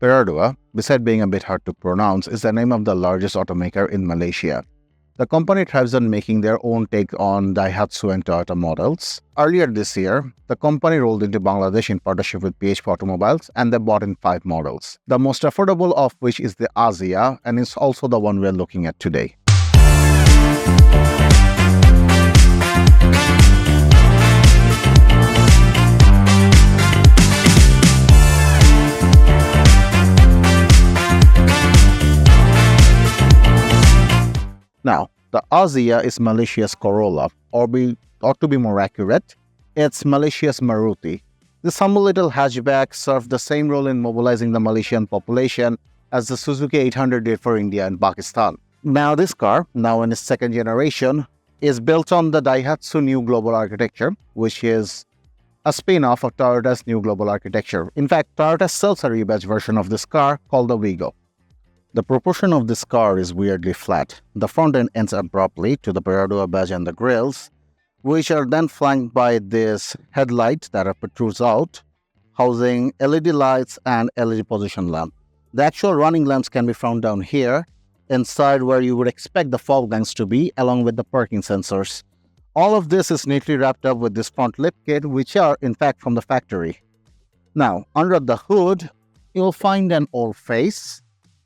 Perodua, besides being a bit hard to pronounce, is the name of the largest automaker in Malaysia. The company thrives on making their own take on Daihatsu and Toyota models. Earlier this year, the company rolled into Bangladesh in partnership with PHP Automobiles, and they bought in 5 models, the most affordable of which is the Axia, and is also the one we're looking at today. Now, the Axia is Malaysia's Corolla, or to be more accurate, it's Malaysia's Maruti. This humble little hatchback served the same role in mobilizing the Malaysian population as the Suzuki 800 did for India and Pakistan. Now this car, now in its second generation, is built on the Daihatsu New Global Architecture, which is a spin-off of Toyota's New Global Architecture. In fact, Toyota sells a rebadged version of this car called the Vigo. The proportion of this car is weirdly flat. The front end ends abruptly to the Perodua badge and the grills, which are then flanked by this headlight that protrudes out, housing LED lights and LED position lamp. The actual running lamps can be found down here, inside where you would expect the fog lamps to be, along with the parking sensors. All of this is neatly wrapped up with this front lip kit, which are in fact from the factory. Now, under the hood, you'll find an old face,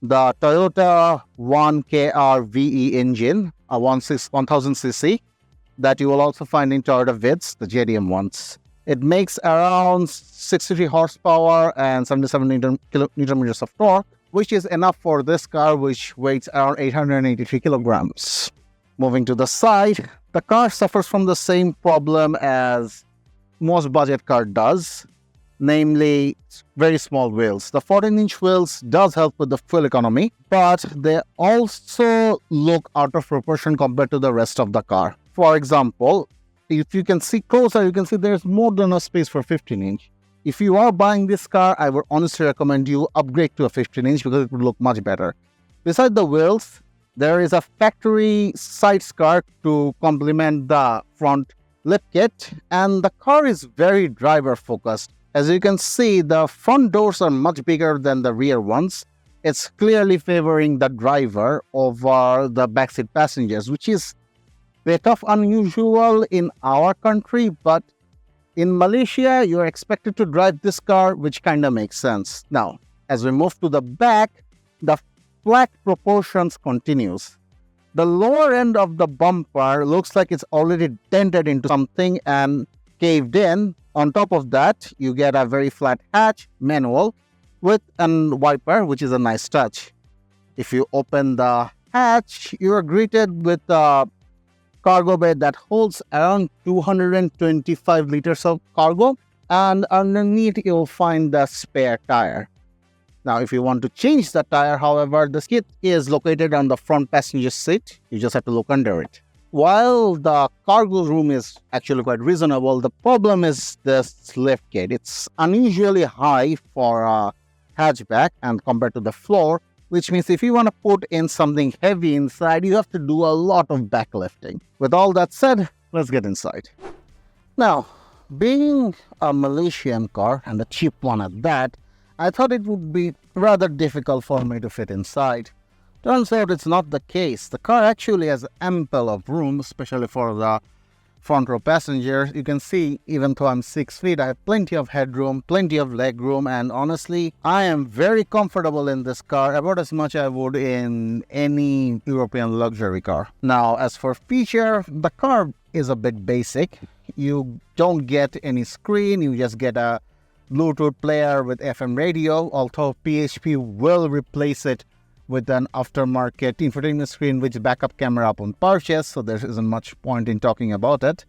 the Toyota 1KR VE engine, a 1000cc, that you will also find in Toyota Vitz, the JDM ones. It makes around 63 horsepower and 77 newton meters of torque, which is enough for this car, which weighs around 883 kilograms. Moving to the side, the car suffers from the same problem as most budget car does, namely very small wheels. The 14-inch wheels does help with the fuel economy, but they also look out of proportion compared to the rest of the car. For example, if you can see closer, you can see there's more than enough space for 15-inch. If you are buying this car, I would honestly recommend you upgrade to a 15-inch because it would look much better. Beside the wheels, there is a factory side skirt to complement the front lip kit, and the car is very driver focused. As you can see, the front doors are much bigger than the rear ones. It's clearly favoring the driver over the backseat passengers, which is a bit of unusual in our country, but in Malaysia, you're expected to drive this car, which kind of makes sense. Now, as we move to the back, the flat proportions continues. The lower end of the bumper looks like it's already dented into something and caved in. On top of that, you get a very flat hatch, manual, with a wiper, which is a nice touch. If you open the hatch, you are greeted with a cargo bay that holds around 225 liters of cargo, and underneath you'll find the spare tire. Now, if you want to change the tire, however, the kit is located on the front passenger seat. You just have to look under it. While the cargo room is actually quite reasonable, the problem is this lift gate. It's unusually high for a hatchback and compared to the floor, which means if you want to put in something heavy inside, you have to do a lot of backlifting. With all that said, let's get inside. Now, being a Malaysian car, and a cheap one at that, I thought it would be rather difficult for me to fit inside. Turns out it's not the case. The car actually has ample of room, especially for the front row passengers. You can see, even though I'm 6 feet, I have plenty of headroom, plenty of leg room, and honestly, I am very comfortable in this car, about as much I would in any European luxury car. Now, as for feature, the car is a bit basic. You don't get any screen, you just get a Bluetooth player with FM radio, although PHP will replace it with an aftermarket infotainment screen with backup camera upon purchase, so there isn't much point in talking about it.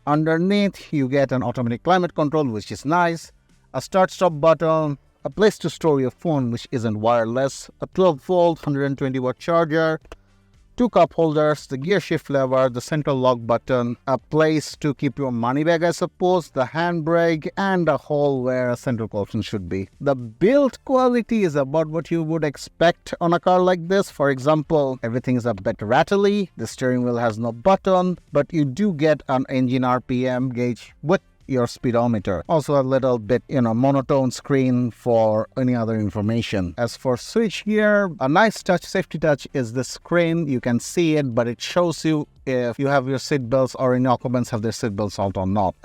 Underneath, you get an automatic climate control, which is nice, a start-stop button, a place to store your phone, which isn't wireless, a 12-volt 120-watt charger, 2 cup holders, the gear shift lever, the central lock button, a place to keep your money bag, I suppose, the handbrake, and a hole where a central collection should be. The build quality is about what you would expect on a car like this. For example, everything is a bit rattly, the steering wheel has no button, but you do get an engine RPM gauge with your speedometer. Also a little bit, monotone screen for any other information. As for switch gear, a nice safety touch is the screen. You can see it, but it shows you if you have your seat belts or any occupants have their seat belts out or not.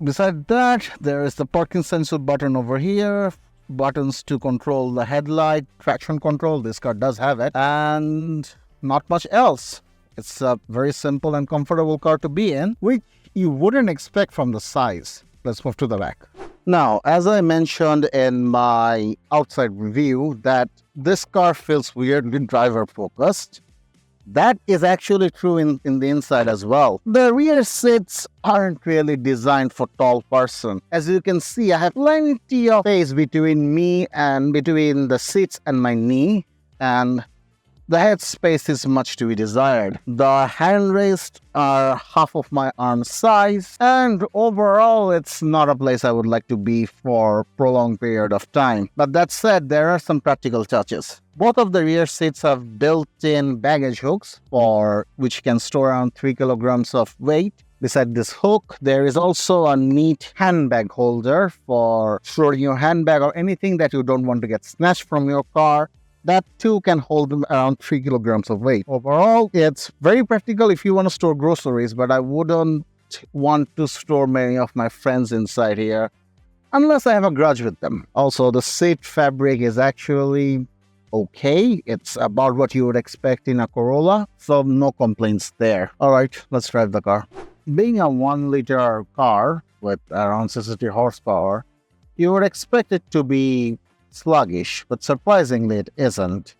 Beside that, there is the parking sensor button over here. Buttons to control the headlight, traction control. This car does have it, and not much else. It's a very simple and comfortable car to be in, which you wouldn't expect from the size. Let's move to the back. Now, as I mentioned in my outside review, that this car feels weirdly driver focused. That is actually true in the inside as well. The rear seats aren't really designed for tall person. As you can see, I have plenty of space between me and between the seats and my knee, and the head space is much to be desired. The handrests are half of my arm size, and overall it's not a place I would like to be for a prolonged period of time. But that said, there are some practical touches. Both of the rear seats have built-in baggage hooks for which can store around 3 kilograms of weight. Beside this hook, there is also a neat handbag holder for storing your handbag or anything that you don't want to get snatched from your car. That too can hold around 3 kilograms of weight. Overall, it's very practical if you want to store groceries, but I wouldn't want to store many of my friends inside here unless I have a grudge with them. Also, the seat fabric is actually okay. It's about what you would expect in a Corolla, so no complaints there. Alright, let's drive the car. Being a 1-liter car with around 60 horsepower, you would expect it to be sluggish, but surprisingly it isn't.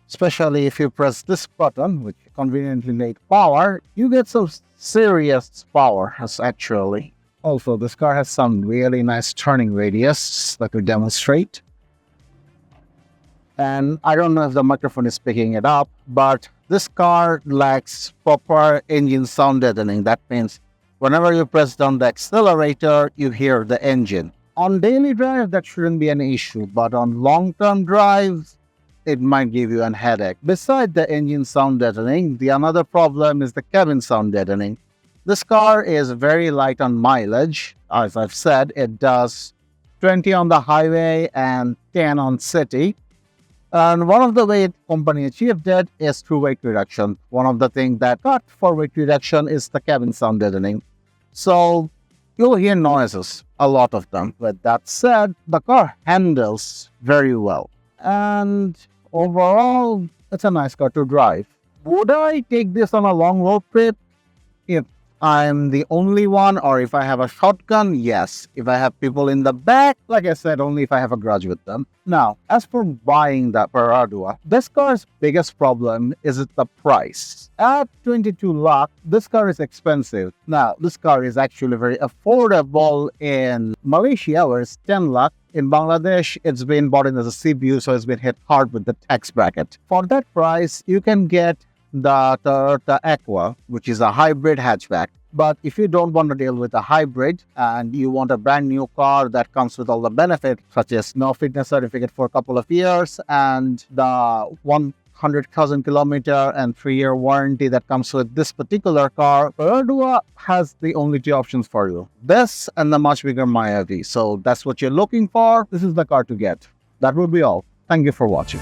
Especially if you press this button, which conveniently named power, you get some serious power actually. Also, this car has some really nice turning radius that we demonstrate. And I don't know if the microphone is picking it up, but this car lacks proper engine sound deadening. That means whenever you press down the accelerator, you hear the engine. On daily drive, that shouldn't be an issue, but on long-term drives, it might give you a headache. Besides the engine sound deadening, the another problem is the cabin sound deadening. This car is very light on mileage. As I've said, it does 20 on the highway and 10 on city. And one of the ways company achieved that is through weight reduction. One of the things that cut for weight reduction is the cabin sound deadening. So you'll hear noises, a lot of them. With that said, the car handles very well. And overall, it's a nice car to drive. Would I take this on a long road trip? If I'm the only one, or if I have a shotgun, yes. If I have people in the back, like I said, only if I have a grudge with them. Now, as for buying the Perodua, this car's biggest problem is the price. At 22 lakh, this car is expensive. Now, this car is actually very affordable in Malaysia, where it's 10 lakh. In Bangladesh, it's been bought in as a CBU, so it's been hit hard with the tax bracket. For that price, you can get the Toyota Aqua, which is a hybrid hatchback. But if you don't want to deal with a hybrid and you want a brand new car that comes with all the benefits, such as no fitness certificate for a couple of years and the 100,000 kilometer and 3-year warranty that comes with this particular car, Perodua has the only 2 options for you. This and the much bigger Maya V. So that's what you're looking for. This is the car to get. That would be all. Thank you for watching.